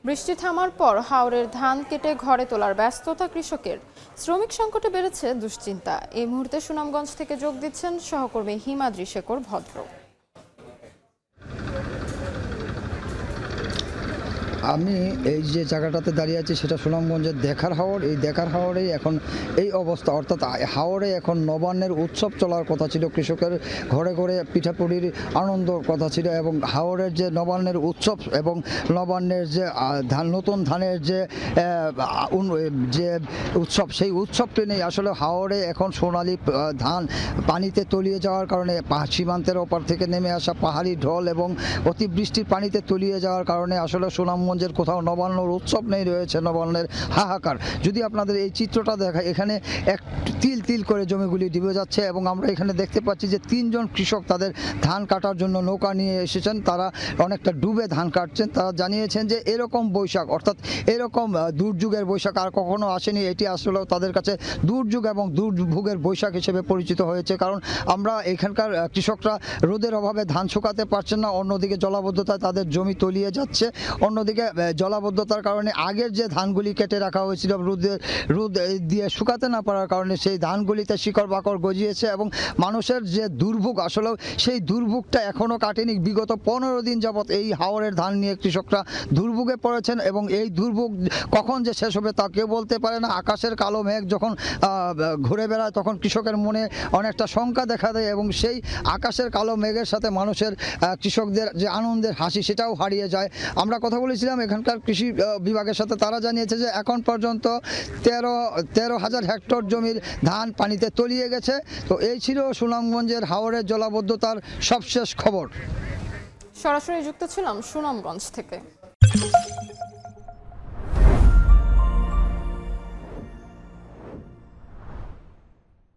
বৃষ্টি থামার পর হাওরের ধান কেটে ঘরে তোলার ব্যস্ততা কৃষকের। শ্রমিক সংকটে বেড়েছে দুশ্চিন্তা। এই মুহূর্তে সুনামগঞ্জ থেকে যোগ দিচ্ছেন সহকর্মী হিমাদ্রি শেখর ভদ্র। আমি এই যে জায়গাটাতে দাঁড়িয়ে আছি সেটা সুনামগঞ্জের দেখার হাওর। এই দেখার হাওরেই এখন এই অবস্থা, অর্থাৎ হাওরে এখন নবান্নের উৎসব চলার কথা ছিল, কৃষকের ঘরে ঘরে পিঠাপুলির আনন্দর কথা ছিল, এবং হাওরের যে নবান্নের উৎসব এবং নবান্নের যে নতুন ধানের যে উৎসব, সেই উৎসবটি নেই। আসলে হাওরে এখন সোনালি ধান পানিতে তলিয়ে যাওয়ার কারণে সীমান্তের ওপার থেকে নেমে আসা পাহাড়ি ঢল এবং অতিবৃষ্টির পানিতে তলিয়ে যাওয়ার কারণে আসলে সুনামগঞ্জের কোথাও নবান্নর উৎসব নেই, রয়েছে নবান্নের হাহাকার। যদি আপনাদের এই চিত্রটা দেখায়, এখানে এক তিল তিল করে জমিগুলি ডুবে যাচ্ছে এবং আমরা এখানে দেখতে পাচ্ছি যে 3 জন কৃষক তাদের ধান কাটার জন্য নৌকা নিয়ে এসেছেন। তারা অনেকটা ডুবে ধান কাটছেন। তারা জানিয়েছেন যে এরকম বৈশাখ, অর্থাৎ এরকম দুর্যোগের বৈশাখ আর কখনো আসেনি। এটি আসলে তাদের কাছে দুর্যোগ এবং দুর্ভোগের বৈশাখ হিসেবে পরিচিত হয়েছে। কারণ আমরা এখানকার কৃষকরা রোদের অভাবে ধান শুকাতে পারছেন না, অন্যদিকে জলাবদ্ধতায় তাদের জমি তলিয়ে যাচ্ছে। অন্যদিকে জলাবদ্ধতার কারণে আগের যে ধানগুলি কেটে রাখা হয়েছিল রোদ দিয়ে শুকাতে না পারার কারণে সেই ধানগুলিতে শিকড় বাকড় গজিয়েছে এবং মানুষের যে দুর্ভোগ, আসলে সেই দুর্ভোগটা এখনও কাটেনি। বিগত 15 দিন যাবৎ এই হাওরের ধান নিয়ে কৃষকরা দুর্ভোগে পড়েছেন এবং এই দুর্ভোগ কখন যে শেষ হবে তা কেউ বলতে পারে না। আকাশের কালো মেঘ যখন ঘুরে বেড়ায় তখন কৃষকের মনে অনেকটা শঙ্কা দেখা দেয় এবং সেই আকাশের কালো মেঘের সাথে মানুষের কৃষকদের যে আনন্দের হাসি সেটাও হারিয়ে যায়। আমরা কথা বলেছিলাম এখানকার কৃষি বিভাগের সাথে। তারা জানিয়েছে যে এখন পর্যন্ত 13,000 হেক্টর জমির ধান পানিতে তলিয়ে গেছে। তো এই ছিল সুনামগঞ্জের হাওরের জলাবদ্ধতার সবশেষ খবর। সরাসরি যুক্ত ছিলাম সুনামগঞ্জ থেকে।